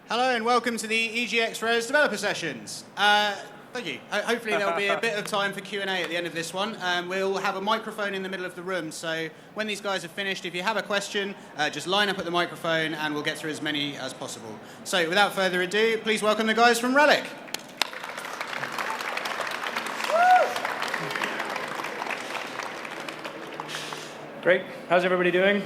Hello and welcome to the EGX Rezzed developer sessions. Thank you. Hopefully there'll be a bit of time for Q&A at the end of this one. We'll have a microphone in the middle of the room, so when these guys are finished, if you have a question, just line up at the microphone and we'll get through as many as possible. So without further ado, please welcome the guys from Relic. Great. How's everybody doing?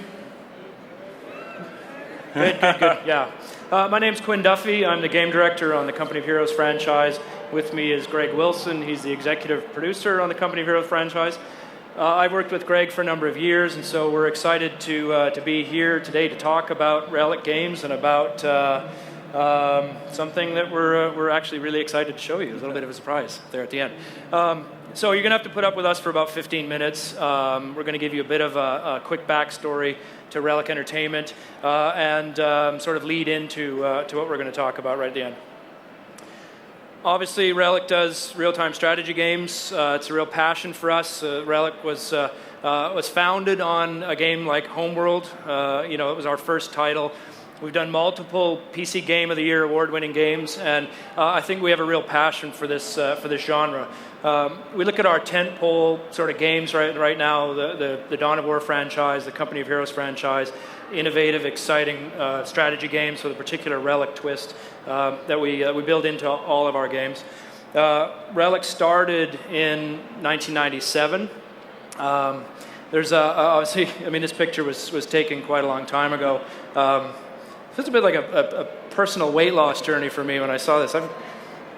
Good, good, good. Yeah. My name's Quinn Duffy. I'm the game director on the Company of Heroes franchise. With me is Greg Wilson. He's the executive producer on the Company of Heroes franchise. I've worked with Greg for a number of years, and so we're excited to be here today to talk about Relic games and about something that we're actually really excited to show you. A little bit of a surprise there at the end. So you're going to have to put up with us for about 15 minutes. We're going to give you a bit of a quick backstory to Relic Entertainment and sort of lead into to what we're going to talk about right at the end. Obviously, Relic does real-time strategy games. It's a real passion for us. Relic was founded on a game like Homeworld. It was our first title. We've done multiple PC Game of the Year award-winning games, and I think we have a real passion for this genre. We look at our tentpole sort of games right now, the Dawn of War franchise, the Company of Heroes franchise, innovative, exciting strategy games with a particular Relic twist that we build into all of our games. Relic started in 1997. Obviously, this picture was taken quite a long time ago. It's a bit like a personal weight loss journey for me when I saw this.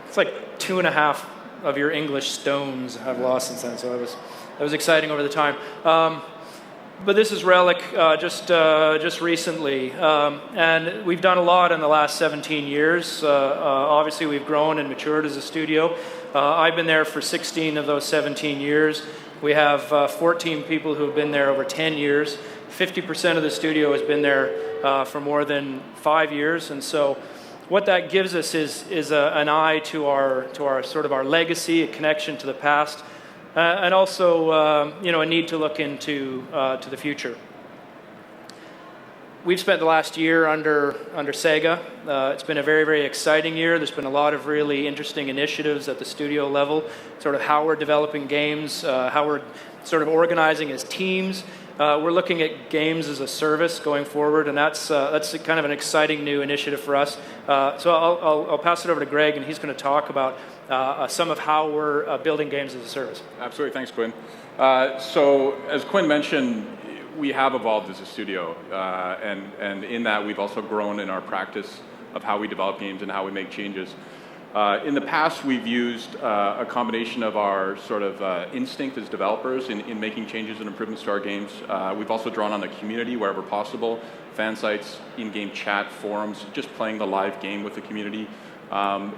It's like 2.5 of your English stones I've lost since then, so that was exciting over the time. But this is Relic just recently, and we've done a lot in the last 17 years. Obviously, we've grown and matured as a studio. I've been there for 16 of those 17 years. We have 14 people who have been there over 10 years. 50% of the studio has been there for more than 5 years, and so what that gives us is an eye to our sort of our legacy, a connection to the past, and also a need to look into to the future. We've spent the last year under Sega. It's been a very, very exciting year. There's been a lot of really interesting initiatives at the studio level, sort of how we're developing games, how we're sort of organizing as teams. We're looking at games as a service going forward, and that's kind of an exciting new initiative for us. So I'll pass it over to Greg, and he's going to talk about some of how we're building games as a service. Absolutely, thanks, Quinn. So as Quinn mentioned, we have evolved as a studio, and in that we've also grown in our practice of how we develop games and how we make changes. In the past, we've used a combination of our sort of instinct as developers in making changes and improvements to our games. We've also drawn on the community wherever possible, fan sites, in-game chat, forums, just playing the live game with the community.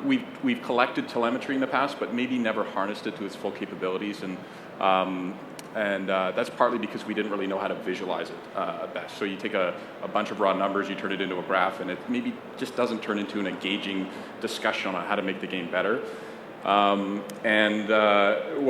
We've collected telemetry in the past, but maybe never harnessed it to its full capabilities, and that's partly because we didn't really know how to visualize it best. So you take a bunch of raw numbers, you turn it into a graph, and it maybe just doesn't turn into an engaging discussion on how to make the game better. What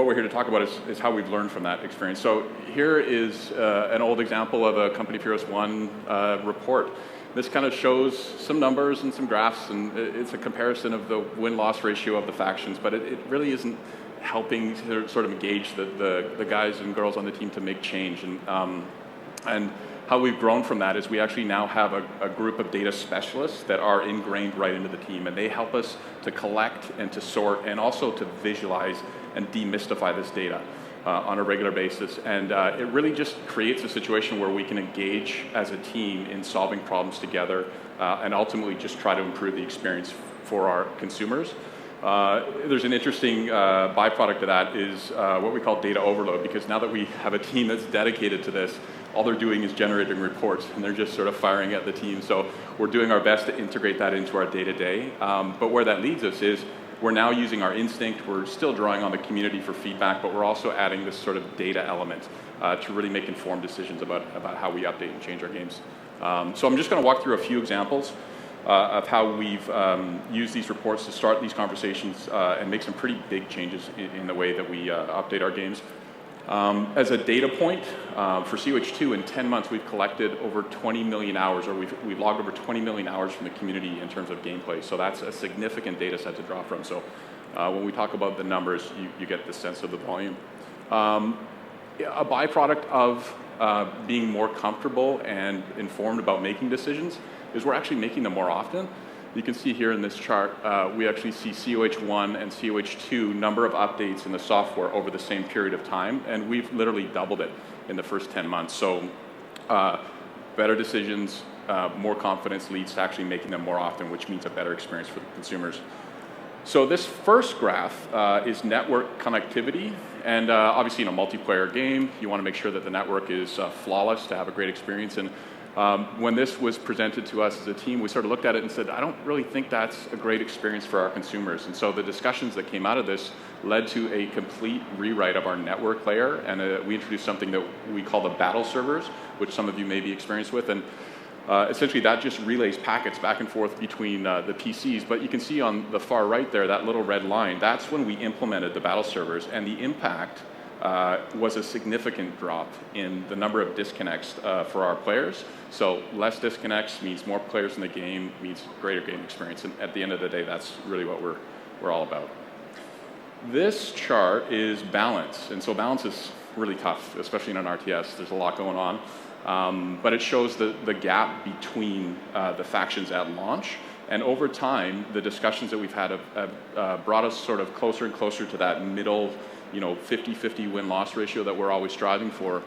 we're here to talk about is how we've learned from that experience. So here is an old example of a Company of Heroes 1 report. This kind of shows some numbers and some graphs, and it's a comparison of the win-loss ratio of the factions, but it really isn't helping to sort of engage the guys and girls on the team to make change. And how we've grown from that is we actually now have a group of data specialists that are ingrained right into the team, and they help us to collect and to sort and also to visualize and demystify this data on a regular basis. And it really just creates a situation where we can engage as a team in solving problems together and ultimately just try to improve the experience for our consumers. There's an interesting byproduct of that is what we call data overload, because now that we have a team that's dedicated to this, all they're doing is generating reports, and they're just sort of firing at the team. So we're doing our best to integrate that into our day-to-day. But where that leads us is we're now using our instinct. We're still drawing on the community for feedback, but we're also adding this sort of data element to really make informed decisions about how we update and change our games. So I'm just going to walk through a few examples of how we've used these reports to start these conversations and make some pretty big changes in the way that we update our games. As a data point, for COH2 in 10 months, we've collected over 20 million hours, or we've logged over 20 million hours from the community in terms of gameplay. So that's a significant data set to draw from. So when we talk about the numbers, you get the sense of the volume. A byproduct of being more comfortable and informed about making decisions is we're actually making them more often. You can see here in this chart, we actually see COH1 and COH2 number of updates in the software over the same period of time, and we've literally doubled it in the first 10 months. So better decisions, more confidence leads to actually making them more often, which means a better experience for the consumers. So this first graph is network connectivity, and obviously in a multiplayer game, you want to make sure that the network is flawless to have a great experience. And when this was presented to us as a team, we sort of looked at it and said, I don't really think that's a great experience for our consumers. And so the discussions that came out of this led to a complete rewrite of our network layer, and we introduced something that we call the battle servers, which some of you may be experienced with. And essentially that just relays packets back and forth between the PCs, but you can see on the far right there, that little red line, that's when we implemented the battle servers, and the impact was a significant drop in the number of disconnects for our players. So less disconnects means more players in the game, means greater game experience, and at the end of the day, that's really what we're all about. This chart is balance, and so balance is really tough, especially in an RTS. There's a lot going on. But it shows the gap between the factions at launch, and over time, the discussions that we've had have brought us sort of closer and closer to that middle, 50-50 win-loss ratio that we're always striving for.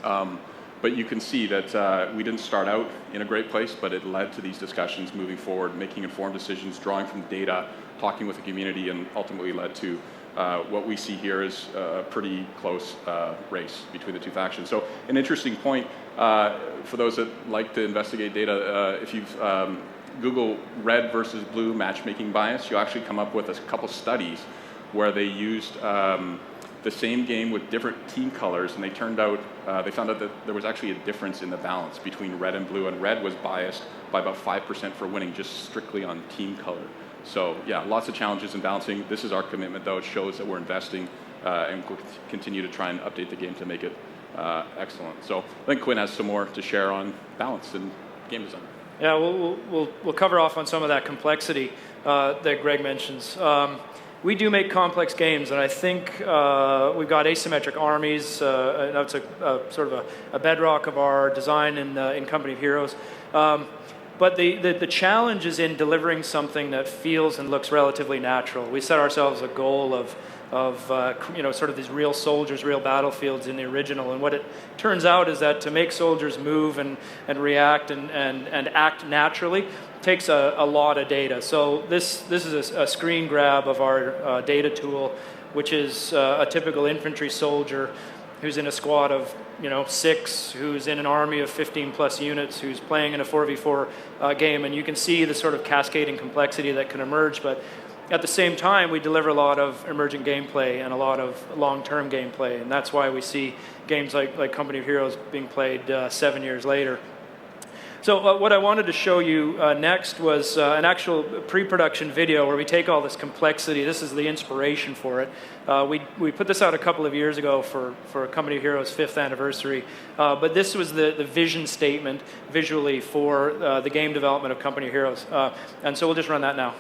But you can see that we didn't start out in a great place, but it led to these discussions moving forward, making informed decisions, drawing from data, talking with the community, and ultimately led to what we see here is a pretty close race between the two factions. So an interesting point for those that like to investigate data, if you've Google red versus blue matchmaking bias, you'll actually come up with a couple studies where they used the same game with different team colors, and they found out that there was actually a difference in the balance between red and blue, and red was biased by about 5% for winning just strictly on team color. So yeah, lots of challenges in balancing. This is our commitment, though. It shows that we're investing and we'll continue to try and update the game to make it excellent. So I think Quinn has some more to share on balance and game design. Yeah, we'll cover off on some of that complexity that Greg mentions. We do make complex games, and I think we've got asymmetric armies. That's a sort of a bedrock of our design in Company of Heroes. But the challenge is in delivering something that feels and looks relatively natural. We set ourselves a goal of sort of these real soldiers, real battlefields in the original. And what it turns out is that to make soldiers move and react and act naturally takes a lot of data. So this is a screen grab of our data tool, which is a typical infantry soldier who's in a squad of 6, who's in an army of 15 plus units, who's playing in a 4v4 game, and you can see the sort of cascading complexity that can emerge. But at the same time, we deliver a lot of emergent gameplay and a lot of long-term gameplay, and that's why we see games like Company of Heroes being played 7 years later. So what I wanted to show you next was an actual pre-production video where we take all this complexity. This is the inspiration for it. We put this out a couple of years ago for Company of Heroes' 5th anniversary. But this was the vision statement visually for the game development of Company of Heroes. And so we'll just run that now.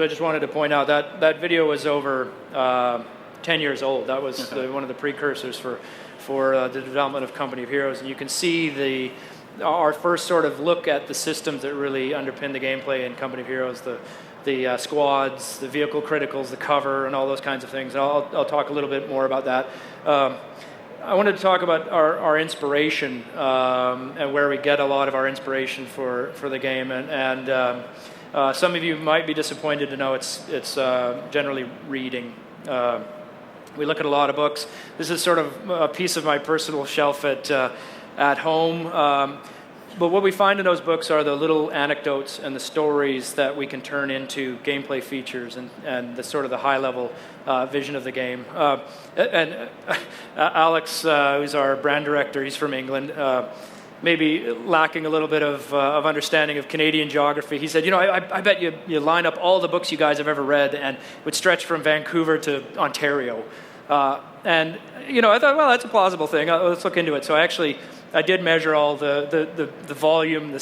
So I just wanted to point out that that video was over 10 years old. That was one of the precursors for the development of Company of Heroes. And you can see our first sort of look at the systems that really underpin the gameplay in Company of Heroes, the squads, the vehicle criticals, the cover, and all those kinds of things. And I'll talk a little bit more about that. I wanted to talk about our inspiration and where we get a lot of our inspiration for the game. And some of you might be disappointed to know it's generally reading. We look at a lot of books. This is sort of a piece of my personal shelf at home. But what we find in those books are the little anecdotes and the stories that we can turn into gameplay features and the sort of the high-level vision of the game. And Alex, who's our brand director, he's from England, maybe lacking a little bit of understanding of Canadian geography. He said, I bet you line up all the books you guys have ever read and would stretch from Vancouver to Ontario. And I thought, well, that's a plausible thing. Let's look into it. So I did measure all the volume,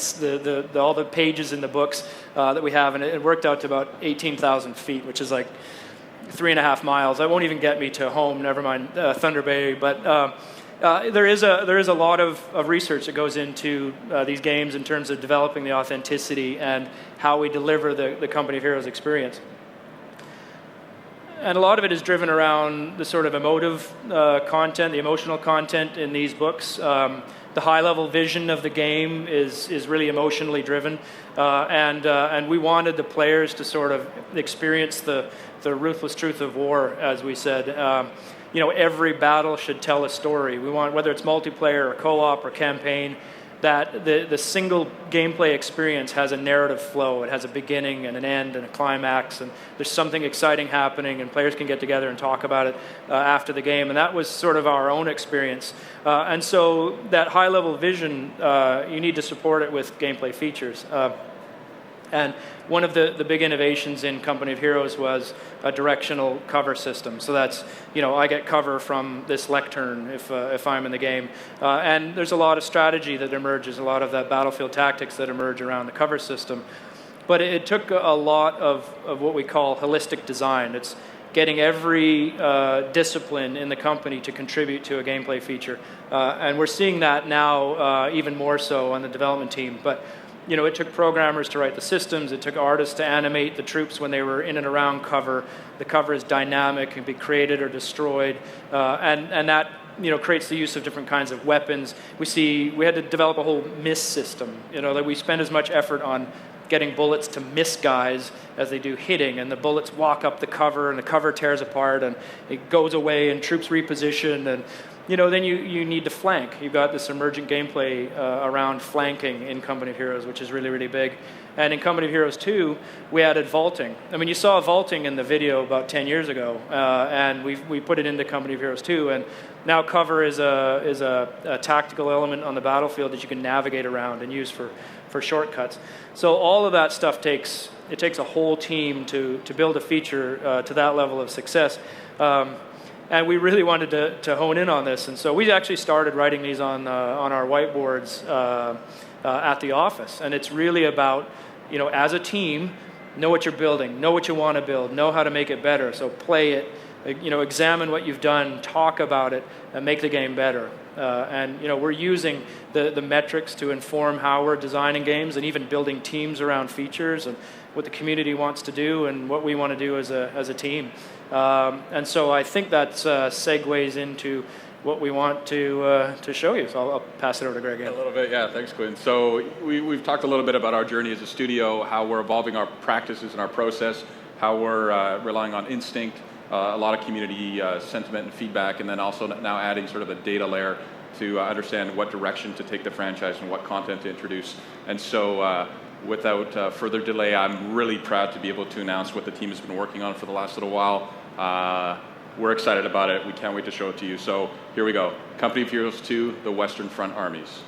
all the pages in the books that we have, and it worked out to about 18,000 feet, which is like 3.5 miles. That won't even get me to home, never mind Thunder Bay. But there is a lot of research that goes into these games in terms of developing the authenticity and how we deliver the Company of Heroes experience. And a lot of it is driven around the sort of emotive content, the emotional content in these books. The high-level vision of the game is really emotionally driven, and we wanted the players to sort of experience the ruthless truth of war, as we said. Every battle should tell a story. We want, whether it's multiplayer or co-op or campaign, that the single gameplay experience has a narrative flow. It has a beginning and an end and a climax, and there's something exciting happening, and players can get together and talk about it after the game. And that was sort of our own experience. And so that high-level vision, you need to support it with gameplay features. And one of the big innovations in Company of Heroes was a directional cover system. So that's, I get cover from this lectern if I'm in the game. And there's a lot of strategy that emerges, a lot of that battlefield tactics that emerge around the cover system. But it took a lot of what we call holistic design. It's getting every discipline in the company to contribute to a gameplay feature. And we're seeing that now even more so on the development team. But it took programmers to write the systems. It took artists to animate the troops when they were in and around cover. The cover is dynamic, can be created or destroyed, and that creates the use of different kinds of weapons. We had to develop a whole miss system. That we spend as much effort on getting bullets to miss guys as they do hitting, and the bullets walk up the cover, and the cover tears apart, and it goes away, and troops reposition, and then you need to flank. You've got this emergent gameplay around flanking in Company of Heroes, which is really, really big. And in Company of Heroes 2, we added vaulting. I mean, you saw vaulting in the video about 10 years ago, and we put it into Company of Heroes 2. And now cover is a tactical element on the battlefield that you can navigate around and use for shortcuts. So all of that stuff takes a whole team to build a feature to that level of success. And we really wanted to hone in on this. And so we actually started writing these on our whiteboards at the office. And it's really about, as a team, know what you're building, know what you want to build, know how to make it better. So play it, examine what you've done, talk about it, and make the game better. And we're using the metrics to inform how we're designing games and even building teams around features and what the community wants to do and what we want to do as a team. And so I think that segues into what we want to show you. So I'll pass it over to Greg again. A little bit, yeah. Thanks, Quinn. So we've talked a little bit about our journey as a studio, how we're evolving our practices and our process, how we're relying on instinct, a lot of community sentiment and feedback, and then also now adding sort of a data layer to understand what direction to take the franchise and what content to introduce. And so without further delay, I'm really proud to be able to announce what the team has been working on for the last little while. We're excited about it. We can't wait to show it to you. So here we go. Company of Heroes 2, the Western Front Armies.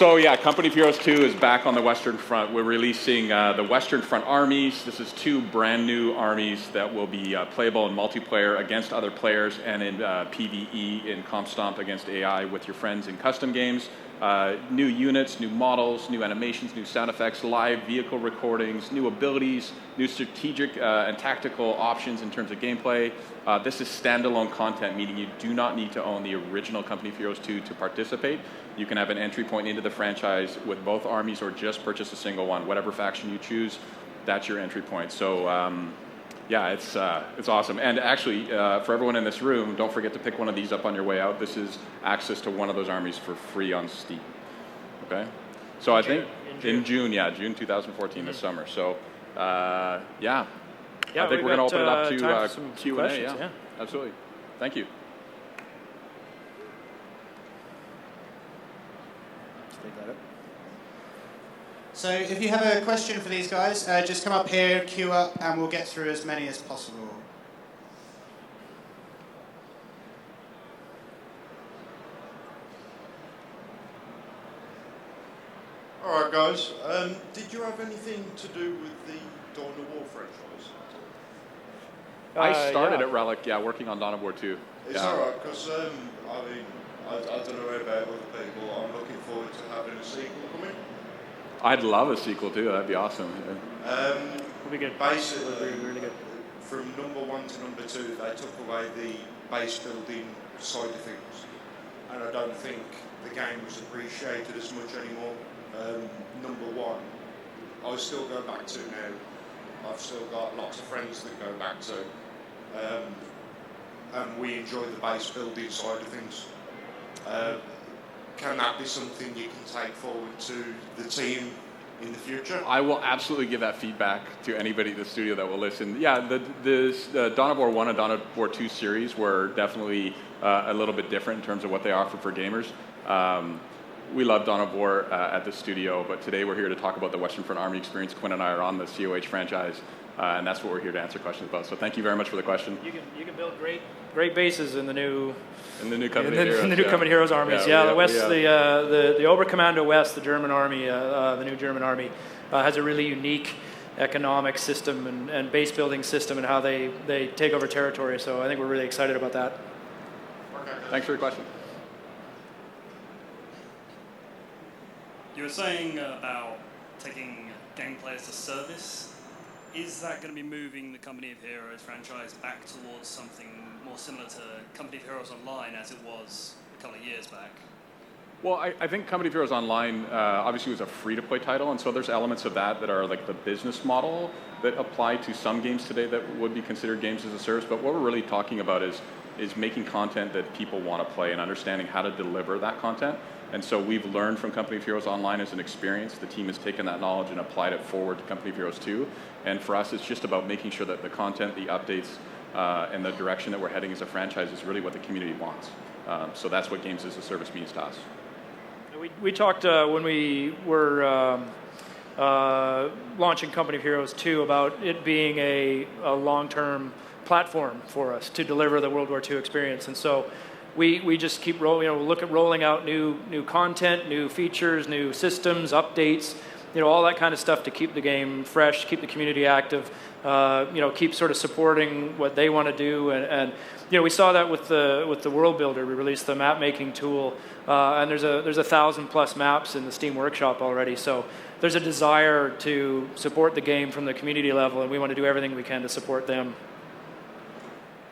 So yeah, Company of Heroes 2 is back on the Western Front. We're releasing the Western Front Armies. This is 2 brand new armies that will be playable in multiplayer against other players and in PvE in Comp Stomp against AI with your friends in custom games. New units, new models, new animations, new sound effects, live vehicle recordings, new abilities, new strategic and tactical options in terms of gameplay. This is standalone content, meaning you do not need to own the original Company of Heroes 2 to participate. You can have an entry point into the franchise with both armies or just purchase a single one. Whatever faction you choose, that's your entry point. So yeah, it's awesome. And actually, for everyone in this room, don't forget to pick one of these up on your way out. This is access to one of those armies for free on Steam. Okay? So I think in June, yeah, June 2014, this summer. So yeah, I think we're going to open it up to Q&A. Yeah, absolutely. Thank you. So if you have a question for these guys, just come up here, queue up, and we'll get through as many as possible. All right, guys. Did you have anything to do with the Dawn of War franchise? I started at Relic, yeah, working on Dawn of War 2. It's all right, because I mean, I don't know about other people. I'm looking forward to having a sequel coming. I'd love a sequel too. That'd be awesome. It'll be good. Basically, It'll be really good. From number 1 to number 2, they took away the base building side of things, and I don't think the game was appreciated as much anymore. Number 1, I still go back to now. I've still got lots of friends that go back to, and we enjoy the base building side of things. Can that be something you can take forward to the team in the future? I will absolutely give that feedback to anybody in the studio that will listen. Yeah, the Dawn of War 1 and Dawn of War 2 series were definitely a little bit different in terms of what they offer for gamers. We love Dawn of War at the studio, but today we're here to talk about the Western Front Army experience. Quinn and I are on the COH franchise, and that's what we're here to answer questions about. So thank you very much for the question. You can build great bases in the new Company of Heroes. In the new Company Heroes armies. The West, the Oberkommando West, the German army, the new German army, has a really unique economic system and base building system and how they take over territory. So I think we're really excited about that. Okay. Thanks for your question. You were saying about taking gameplay as a service. Is that going to be moving the Company of Heroes franchise back towards something more similar to Company of Heroes Online as it was a couple of years back? Well, I think Company of Heroes Online obviously was a free-to-play title, and so there's elements of that are like the business model that apply to some games today that would be considered games as a service. But what we're really talking about is making content that people want to play and understanding how to deliver that content. And so we've learned from Company of Heroes Online as an experience. The team has taken that knowledge and applied it forward to Company of Heroes 2. And for us, it's just about making sure that the content, the updates, and the direction that we're heading as a franchise is really what the community wants. So that's what games as a service means to us. We talked when we were launching Company of Heroes 2 about it being a long-term platform for us to deliver the World War II experience. And so we just keep rolling out new content, new features, new systems, updates, all that kind of stuff to keep the game fresh, keep the community active, keep sort of supporting what they want to do. And we saw that with the World Builder. We released the map making tool, and there's 1,000+ maps in the Steam Workshop already. So there's a desire to support the game from the community level, and we want to do everything we can to support them.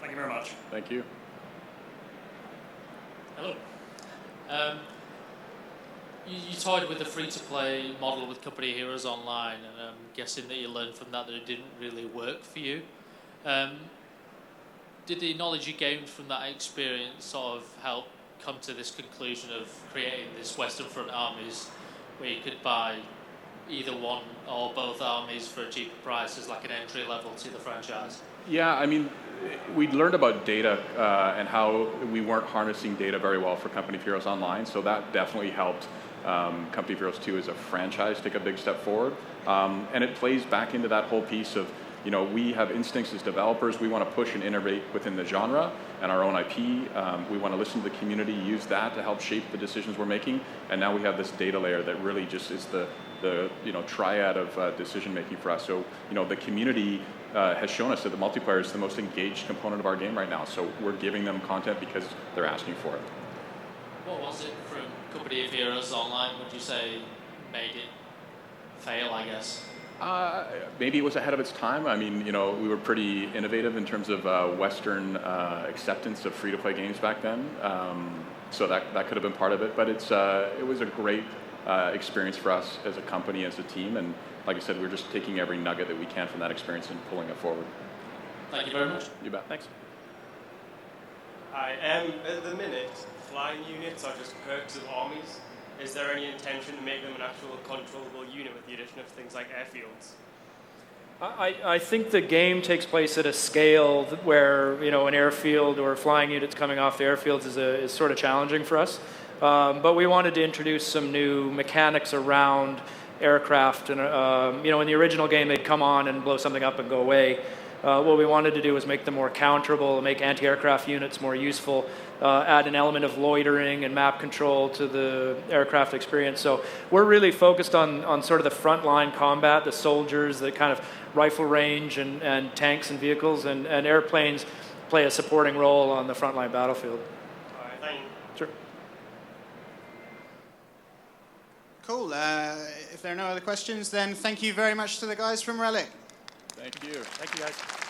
Thank you very much. Thank you. Hello. You toyed with the free-to-play model with Company of Heroes Online, and I'm guessing that you learned from that it didn't really work for you. Did the knowledge you gained from that experience sort of help come to this conclusion of creating this Western Front Armies, where you could buy either one or both armies for a cheaper price as like an entry level to the franchise? Yeah, I mean, we learned about data and how we weren't harnessing data very well for Company of Heroes Online, so that definitely helped Company of Heroes 2 as a franchise take a big step forward. And it plays back into that whole piece of we have instincts as developers. We want to push and innovate within the genre and our own IP. We want to listen to the community, use that to help shape the decisions we're making. And now we have this data layer that really just is the triad of decision making for us. So the community has shown us that the multiplayer is the most engaged component of our game right now. So we're giving them content because they're asking for it. What was it from Company of Heroes Online, would you say, made it fail, I guess? Maybe it was ahead of its time. I mean, we were pretty innovative in terms of Western acceptance of free-to-play games back then. So that could have been part of it. But it was a great experience for us as a company, as a team. And like I said, we're just taking every nugget that we can from that experience and pulling it forward. Thank you very much. You bet. Thanks. Hi. At the minute, flying units are just perks of armies. Is there any intention to make them an actual controllable unit with the addition of things like airfields? I think the game takes place at a scale where an airfield or flying units coming off the airfields is sort of challenging for us. But we wanted to introduce some new mechanics around aircraft, and in the original game they'd come on and blow something up and go away. What we wanted to do was make them more counterable, make anti-aircraft units more useful, add an element of loitering and map control to the aircraft experience. So we're really focused on sort of the frontline combat, the soldiers, the kind of rifle range and tanks and vehicles, and airplanes play a supporting role on the frontline battlefield. All right, thank you. Sure. Cool. If there are no other questions, then thank you very much to the guys from Relic. Thank you. Thank you, guys.